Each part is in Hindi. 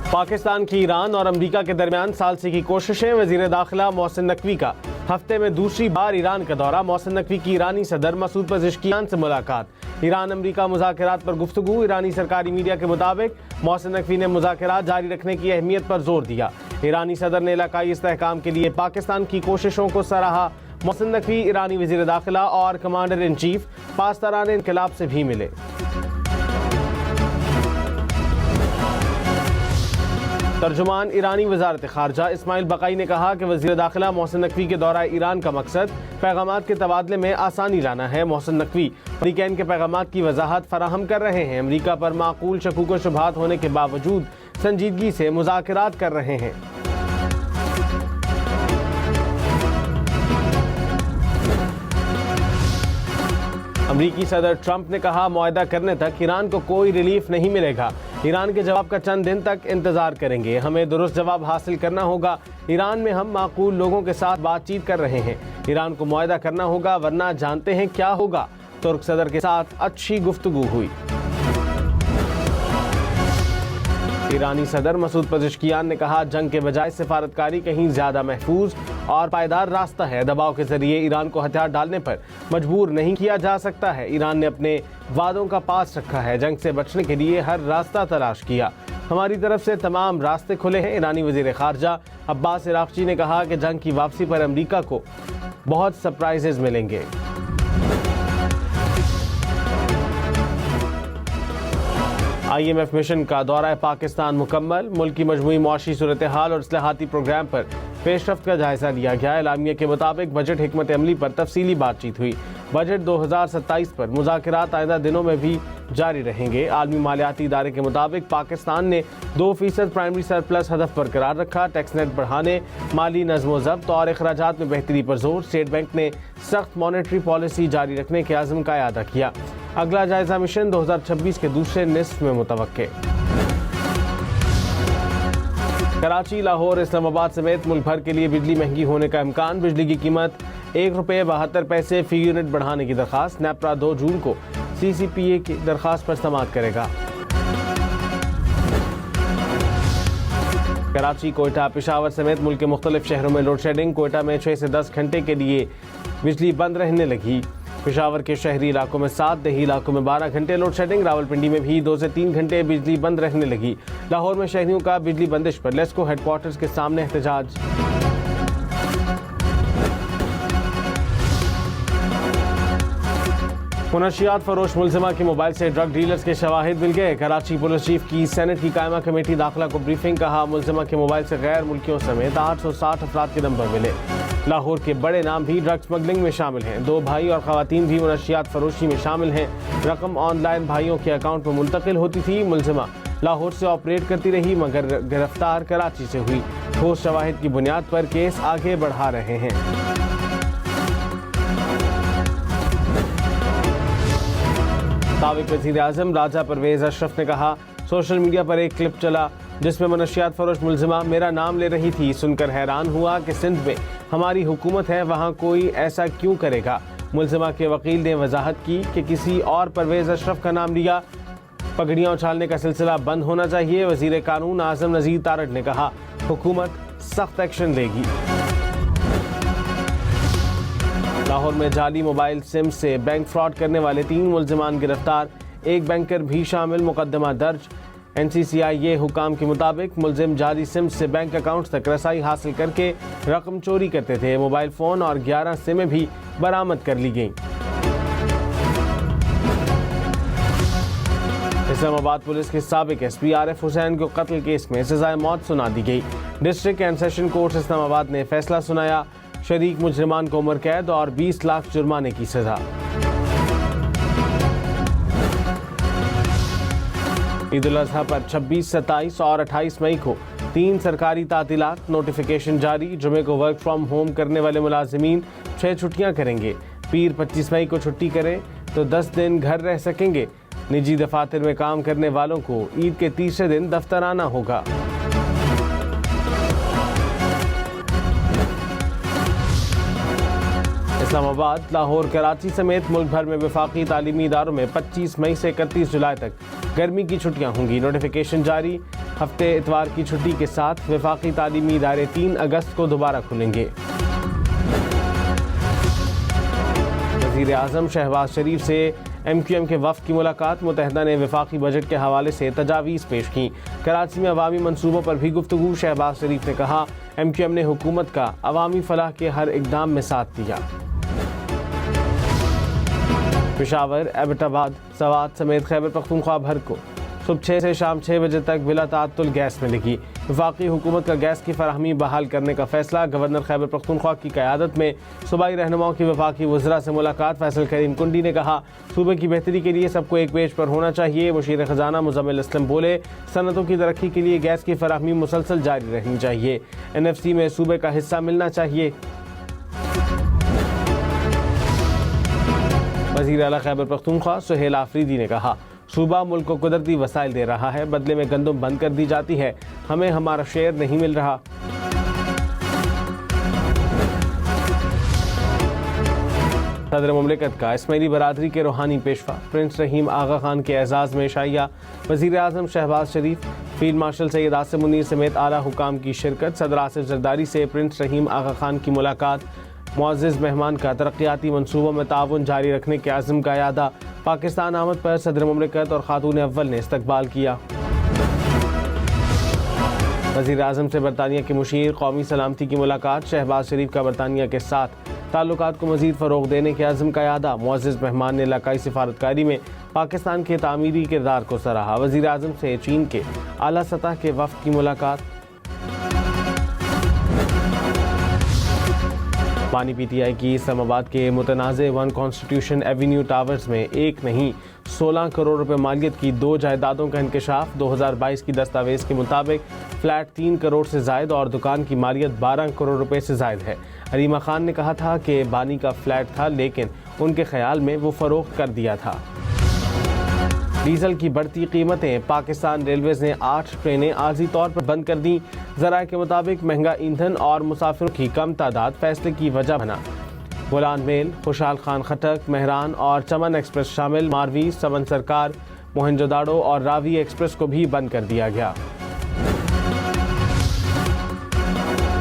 पाकिस्तान की ईरान और अमेरिका के दरमियान सालसी की कोशिशें। वजीर दाखिला मोहसिन नकवी का हफ्ते में दूसरी बार ईरान का दौरा। मोहसिन नकवी की ईरानी सदर मसूद पज़ेश्कियान से मुलाकात। ईरान अमेरिका मुज़ाकरात पर गुफ्तगू। ईरानी सरकारी मीडिया के मुताबिक मोहसिन नकवी ने मुज़ाकरात जारी रखने की अहमियत पर जोर दिया। ईरानी सदर ने इलाकाई इस्तेहकाम के लिए पाकिस्तान की कोशिशों को सराहा। मोहसिन नकवी ईरानी वजीर दाखिला और कमांडर इन चीफ पासदारान इनकलाब से भी मिले। तर्जुमान ईरानी वजारत खारजा इस्माइल बकाई ने कहा कि वजीर दाखिला मोहसिन नकवी के दौरा ईरान का मकसद पैगामात के तबादले में आसानी लाना है। मोहसिन नकवी अमेरिकन के पैगामात की वजाहत फराहम कर रहे हैं। अमेरिका पर माकूल शकूक व शुबहात होने के बावजूद संजीदगी से मुज़ाकरात कर रहे हैं। अमरीकी सदर ट्रंप ने कहा, मुआहदा करने तक ईरान को कोई रिलीफ नहीं मिलेगा। ईरान के जवाब का चंद दिन तक इंतजार करेंगे। हमें दुरुस्त जवाब हासिल करना होगा। ईरान में हम माकूल लोगों के साथ बातचीत कर रहे हैं। ईरान को मुआहदा करना होगा, वरना जानते हैं क्या होगा। तुर्क सदर के साथ अच्छी गुफ्तगू हुई। ईरानी सदर मसूद पज़ेश्कियान ने कहा, जंग के बजाय सिफारतकारी कहीं ज्यादा महफूज और पायदार रास्ता है। दबाव के जरिए ईरान को हथियार डालने पर मजबूर नहीं किया जा सकता है। ईरान ने अपने वादों का पास रखा है। जंग से बचने के लिए हर रास्ता तलाश किया। हमारी तरफ से तमाम रास्ते खुले हैं। ईरानी वजीर खारजा अब्बास इराक़ची ने कहा कि जंग की वापसी पर अमरीका को बहुत सरप्राइजेज मिलेंगे। IMF मिशन का दौरा पाकिस्तान मुकम्मल। मुल्क की मजमूई मुआशी सूरत हाल और इस्लाहाती प्रोग्राम पर पेशरफ्त का जायजा लिया गया। एलामिया के मुताबिक बजट हिकमत अमली पर तफसीली बातचीत हुई। बजट 2027 पर मुज़ाकरात आइंदा दिनों में भी जारी रहेंगे। आलमी मालियाती इदारे के मुताबिक पाकिस्तान ने 2% प्राइमरी सरप्लस हदफ बरकरार रखा। टैक्स नेट बढ़ाने, माली नज़्म ज़ब्त और अखराजात में बेहतरी पर जोर। स्टेट बैंक ने सख्त मॉनेटरी पॉलिसी जारी रखने के आज़म का इआदा किया। अगला जायजा मिशन 2026 के दूसरे निस्फ में मुतवक्के। कराची, लाहौर, इस्लामाबाद समेत मुल्क भर के लिए बिजली महंगी होने का इम्कान। बिजली की कीमत ₹1.72 फी यूनिट बढ़ाने की दरखास्त। नेपरा 2 जून को CCPA की दरखास्त पर समाअत करेगा। कराची, कोयटा, पेशावर समेत मुल्क के मुख्तलिफ शहरों में लोड शेडिंग। कोयटा में 6 से 10 घंटे के लिए बिजली बंद रहने लगी। पेशावर के शहरी इलाकों में 7, देही इलाकों में 12 घंटे लोड शेडिंग। रावलपिंडी में भी 2 से 3 घंटे बिजली बंद रहने लगी। लाहौर में शहरियों का बिजली बंदिश पर लेस्को हेडक्वार्टर्स के सामने एहतजाज। मुनशियात फरोश मुलजिमा के मोबाइल से ड्रग डीलर्स के शवाहिद मिल गए। कराची पुलिस चीफ की सेनेट की कायमा कमेटी दाखिला को ब्रीफिंग। कहा, मुलजिमा के मोबाइल से गैर मुल्कियों समेत 860 अफराद के नंबर मिले। लाहौर के बड़े नाम भी ड्रग स्मगलिंग में शामिल हैं। 2 भाई और खवातीन भी मुनशियात फरोशी में शामिल हैं। रकम ऑनलाइन भाइयों के अकाउंट में मुंतकिल होती थी। मुलजिमा लाहौर से ऑपरेट करती रही मगर गिरफ्तार कराची से हुई। ठोस शवाहिद की बुनियाद पर केस आगे बढ़ा रहे हैं। साबिक वज़ीर आज़म राजा परवेज अशरफ ने कहा, सोशल मीडिया पर एक क्लिप चला जिसमें मुनशियात फरोश मुलजिमा मेरा नाम ले रही थी। सुनकर हैरान हुआ कि सिंध में हमारी हुकूमत है, वहाँ कोई ऐसा क्यों करेगा। मुलजिमा के वकील ने वजाहत की कि किसी और परवेज अशरफ का नाम लिया। पगड़ियाँ उछालने का सिलसिला बंद होना चाहिए। वज़ीर कानून आज़म नज़ीर तारड़ ने कहा, हुकूमत सख्त एक्शन लेगी। लाहौर में जाली मोबाइल सिम से बैंक फ्रॉड करने वाले 3 मुलजिमान गिरफ्तार। एक बैंकर भी शामिल। मुकदमा दर्ज। NCCIA हुकाम के मुताबिक मुलजिम जाली सिम से बैंक अकाउंट तक रसाई हासिल करके रकम चोरी करते थे। मोबाइल फ़ोन और 11 सिमें भी बरामद कर ली गईं। इस्लामाबाद पुलिस के साबिक SP आरिफ हुसैन को कत्ल केस में सजाए मौत सुना दी गई। District and session court Islamabad ने फैसला सुनाया। शरीक मुजरिमान को उम्र कैद और 20 लाख जुर्माने की सजा। ईद उल अजहा पर 26, 27 और 28 मई को 3 सरकारी तातीलात। नोटिफिकेशन जारी। जुमे को वर्क फ्रॉम होम करने वाले मुलाजिमीन 6 छुट्टियां करेंगे। पीर 25 मई को छुट्टी करें तो 10 दिन घर रह सकेंगे। निजी दफातर में काम करने वालों को ईद के तीसरे दिन दफ्तर आना होगा। इस्लामाबाद, लाहौर, कराची समेत मुल्क भर में वफाकी तालीमी इदारों में 25 मई से 31 जुलाई तक गर्मी की छुट्टियां होंगी। नोटिफिकेशन जारी। हफ्ते इतवार की छुट्टी के साथ वफाकी तालीमी इदारे 3 अगस्त को दोबारा खुलेंगे। वज़ीर आज़म शहबाज शरीफ से MQM के वफ़द की मुलाकात। मुत्तहिदा ने वफाकी बजट के हवाले से तजावीज़ पेश की। कराची में अवामी मनसूबों पर भी गुफ्तगू। शहबाज शरीफ ने कहा MQM ने हुकूमत का अवामी फलाह के हर इक़दाम में साथ दिया। पेशावर, एबटाबाद, सवात समेत खैबर पख्तूनख्वा भर को सुबह 6 से शाम 6 बजे तक बिला ताअत्तुल गैस मिलेगी। वफाकी हुकूमत का गैस की फराहमी बहाल करने का फैसला। गवर्नर खैबर पख्तूनख्वा की क़यादत में सूबाई रहनुमाओं की वफाकी वज़रा से मुलाकात। फैसल करीम कुंडी ने कहा सूबे की बेहतरी के लिए सबको एक पेज पर होना चाहिए। मुशीर ख़जाना मुज़म्मिल असलम बोले सनतों की तरक्की के लिए गैस की फराहमी मुसलसल जारी रहनी चाहिए। NFC में सूबे का हिस्सा मिलना चाहिए। वज़ीर आला खैबर पख्तूनख्वा सुहेल आफरीदी ने कहा सूबा मुल्क को कुदरती वसाइल दे रहा है, बदले में गंदम बंद कर दी जाती है, हमें हमारा शेयर नहीं मिल रहा। सदर मुमलिकत का इस्माइली बरादरी के रूहानी पेशवा प्रिंस रहीम आगा खान के एजाज़ में शाइया। वज़ीर आज़म शहबाज शरीफ, फील्ड मार्शल सैयद आसिम मुनीर समेत आला हुकाम की शिरकत। सदर आसिफ जरदारी से प्रिंस रहीम आगा खान की मुलाकात। मुअज़्ज़िज़ मेहमान का तरक्याती मनसूबों में ताउन जारी रखने के आज़म का यादा। पाकिस्तान आमद पर सदर मुमलिकत और खातून अव्वल ने इस्तकबाल किया। वज़ीर आज़म से बरतानिया के मुशीर कौमी सलामती की मुलाकात। शहबाज शरीफ का बरतानिया के साथ ताल्लुकात को मज़ीद फ़रोग़ देने के आज़म का यादा। मुअज़्ज़िज़ मेहमान ने इलाकाई सिफारतकारी में पाकिस्तान के तामीरी किरदार को सराहा। वज़ीर आज़म से चीन के आला सतह के वफ़द की मुलाकात। पानी PTI की इस्लामाबाद के मुतनाज़े 1 कॉन्स्टिट्यूशन एवेन्यू टावर्स में एक नहीं 16 करोड़ रुपए मालियत की 2 जायदादों का इंकशाफ। 2022 की दस्तावेज़ के मुताबिक फ्लैट 3 करोड़ से ज़ायद और दुकान की मालियत 12 करोड़ रुपए से ज़ायद है। अरीमा खान ने कहा था कि बानी का फ्लैट था, लेकिन उनके ख्याल में वो फ़रोख्त कर दिया था। डीजल की बढ़ती कीमतें। पाकिस्तान रेलवेज़ ने 8 ट्रेनें आर्जी तौर पर बंद कर दी। ज़राए के मुताबिक महंगा ईंधन और मुसाफिरों की कम तादाद फैसले की वजह बना। बोलान मेल, खुशहाल खान खटक, मेहरान और चमन एक्सप्रेस शामिल। मारवी, समन सरकार, मोहनजोदाड़ो और रावी एक्सप्रेस को भी बंद कर दिया गया।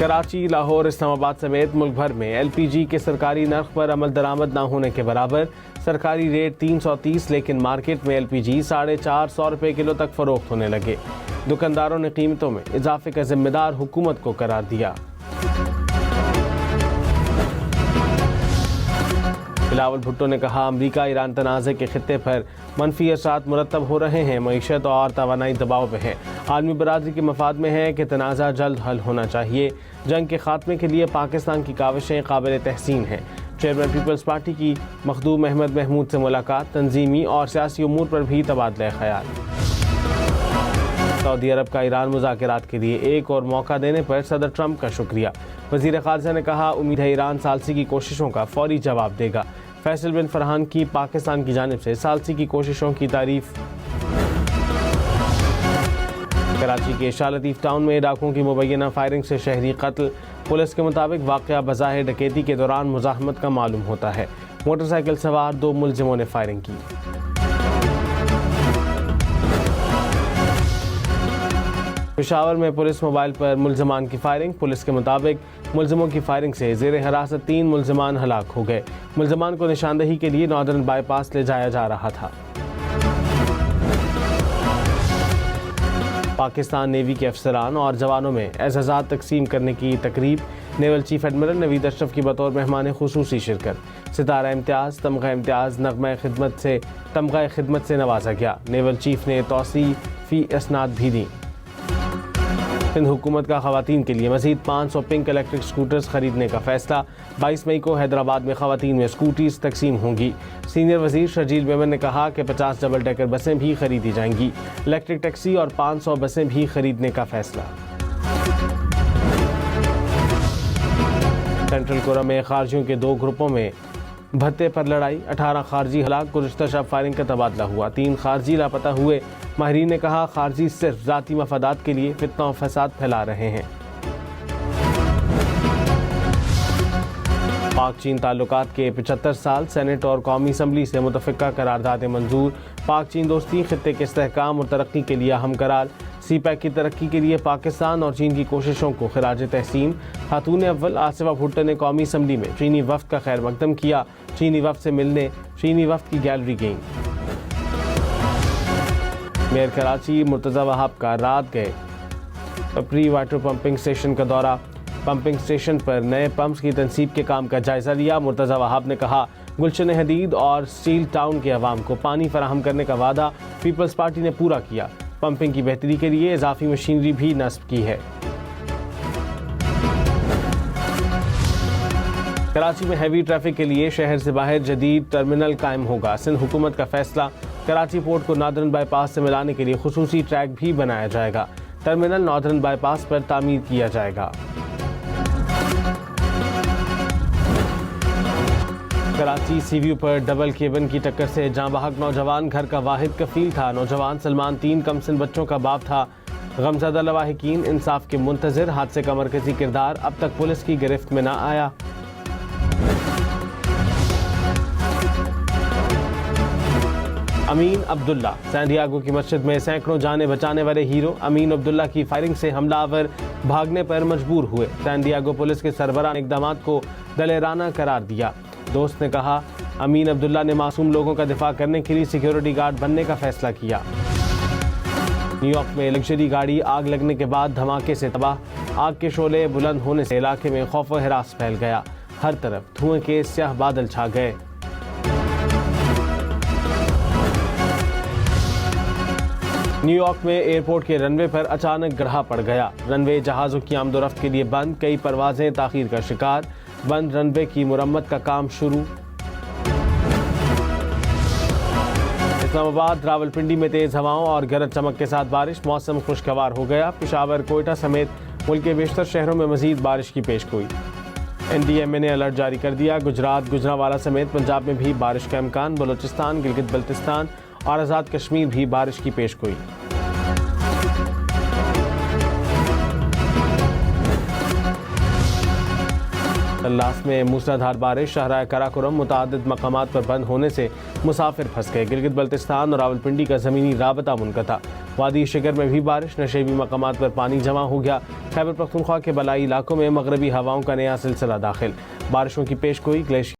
कराची, लाहौर, इस्लामाबाद समेत मुल्क भर में LPG के सरकारी नर्ख पर अमल दरामद न होने के बराबर। सरकारी रेट 330, लेकिन मार्केट में LPG 450 रुपये किलो तक फ़रोख्त होने लगे। दुकानदारों ने कीमतों में इजाफे का जिम्मेदार हुकूमत को करार दिया। बिलावल भुट्टो ने कहा अमरीका ईरान तनाज़े के खित्ते पर मनफी असरात मुरतब हो रहे हैं। मईशत और तवानाई दबाव में है। आलमी बरादरी के मफाद में है कि तनाज़ा जल्द हल होना चाहिए। जंग के खात्मे के लिए पाकिस्तान की काविशें काबिल तहसीन हैं। चेयरमैन पीपल्स पार्टी की मखदूम अहमद महमूद से मुलाकात। तंजीमी और सियासी उमूर पर भी तबादला ख्याल। सऊदी अरब का ईरान मुज़ाकरात के लिए एक और मौका देने पर सदर ट्रंप का शुक्रिया। वज़ीर ख़ारिजा ने कहा उम्मीद है ईरान सालसी की कोशिशों का फौरी जवाब देगा। फैसल बिन फरहान की पाकिस्तान की जानिब से सालसी की कोशिशों की तारीफ। कराची के शाह लतीफ़ टाउन में डाकुओं की मुबैना फायरिंग से शहरी कत्ल। पुलिस के मुताबिक वाक़या बज़ाहिर डकैती के दौरान मुज़ाहमत का मालूम होता है। मोटरसाइकिल सवार 2 मुलजिमों ने फायरिंग की। पेशावर में पुलिस मोबाइल पर मुलजमान की फायरिंग। पुलिस के मुताबिक मुलजिमों की फायरिंग से ज़ेर हिरासत 3 मुलजमान हलाक हो गए। मुलजमान को निशानदही के लिए नॉर्दर्न बाईपास ले जाया जा रहा था। पाकिस्तान नेवी के अफसरान और जवानों में एजाज़ात तकसीम करने की तकरीब। Naval chief admiral Naveed Ashraf की बतौर मेहमान खुसूसी शिरकत। सितारा इम्तियाज़, तमगा इम्तियाज़, नगमा खिदमत से नवाजा गया। नेवल चीफ ने तौसीफ़ी इसनाद भी दी। सिंध हुकूमत का ख़वातीन के लिए मज़ीद 500 पिंक इलेक्ट्रिक स्कूटर्स खरीदने का फैसला। 22 मई को हैदराबाद में ख़वातीन में स्कूटीज़ तकसीम होंगी। सीनियर वज़ीर शर्जील मेमन ने कहा कि 50 डबल डेकर बसें भी खरीदी जाएंगी। इलेक्ट्रिक टैक्सी और 500 बसें भी खरीदने का फैसला। सेंट्रल कोरा में खारजियों के 2 ग्रुपों में भत्ते पर लड़ाई। 18 खारजी हलाक। गुज़िश्ता शब फायरिंग का तबादला हुआ। 3 खारजी लापता हुए। माहिरीन ने कहा खारजी सिर्फ ज़ाती मफादात के लिए फितना और फसाद फैला रहे हैं। पाक चीन ताल्लुकात के 75 साल। सेनेट और कौमी असम्बली से मुतफ़िक़ा करारदाद मंजूर। पाक चीन दोस्ती खित्ते के इस्तेहकाम और तरक्की के लिए अहम करार। सी पैक की तरक्की के लिए पाकिस्तान और चीन की कोशिशों को खिराज तहसीन। खातून अव्वल आसिफा भुट्टो ने कौमी असम्बली में चीनी वफ्द का खैर मकदम किया। चीनी वफ्द से मिलने चीनी वफ्द की गैलरी गईं। मेयर कराची मुर्तज़ा वहाब का रात गए प्री वाटर पंपिंग स्टेशन का दौरा। पंपिंग स्टेशन पर नए पंप्स की तनसीब के काम का जायजा लिया। मुर्तज़ा वहाब ने कहा, गुलशन हदीद और स्टील टाउन के अवाम को पानी फराहम करने का वादा पीपल्स पार्टी ने पूरा किया। पंपिंग की बेहतरी के लिए इजाफी मशीनरी भी नस्ब की है। कराची में हैवी ट्रैफिक के लिए शहर से बाहर जदीद टर्मिनल कायम होगा। सिंध हुकूमत का फैसला, कराची पोर्ट को नादरन बाईपास से मिलाने के लिए खुसूसी ट्रैक भी बनाया जाएगा। टर्मिनल नादरन बाईपास पर तामीर किया जाएगा। कराची सीव्यू पर डबल केबिन की टक्कर से जाँ बहक नौजवान घर का वाहिद कफील था। नौजवान सलमान 3 कमसिन बच्चों का बाप था। गमज़दा लवाहिकीन इंसाफ के मुंतज़िर। हादसे का मरकजी किरदार अब तक पुलिस की गिरफ्त में न आया। अमीन अब्दुल्ला, सैंडियागो की मस्जिद में सैकड़ों जाने बचाने वाले हीरो अमीन अब्दुल्ला की फायरिंग से हमलावर भागने पर मजबूर हुए। सैंडियागो पुलिस के सरबराह ने इक़दामात को दलेराना करार दिया। दोस्त ने कहा, अमीन अब्दुल्ला ने मासूम लोगों का दिफा करने के लिए सिक्योरिटी गार्ड बनने का फैसला किया। न्यूयॉर्क में लग्जरी गाड़ी आग लगने के बाद धमाके से तबाह। आग के शोले बुलंद होने से इलाके में खौफ व हिरास फैल गया। हर तरफ धुएं के स्याह बादल छा गए। न्यूयॉर्क में एयरपोर्ट के रनवे पर अचानक गड्ढा पड़ गया। रनवे जहाज़ों की आमदोरफ्त के लिए बंद, कई परवाजें ताखीर का शिकार। बंद रनवे की मुरम्मत का काम शुरू। इस्लामाबाद रावलपिंडी में तेज हवाओं और गरज चमक के साथ बारिश। मौसम खुशगवार हो गया। पेशावर, कोयटा समेत मुल्क के बेशतर शहरों में मजीद बारिश की पेशगोई। NDMA ने अलर्ट जारी कर दिया। गुजरात, गुजरांवाला समेत पंजाब में भी बारिश का इम्कान। बलोचिस्तान, गिलगित बल्तिस्तान और आज़ाद कश्मीर भी बारिश की पेशगोई। डल्लास में मूसलाधार बारिश। शाहराह कराकोरम मुतादिद मकामात पर बंद होने से मुसाफिर फंस गए। गिलगित बल्तिस्तान और रावलपिंडी का ज़मीनी राबता मुनक़ता। वादी शिगर में भी बारिश। नशेबी मकामात पर पानी जमा हो गया। खैबर पख्तूनख्वा के बलाई इलाकों में मगरबी हवाओं का नया सिलसिला दाखिल। बारिशों की पेशगोई। ग्लेशियर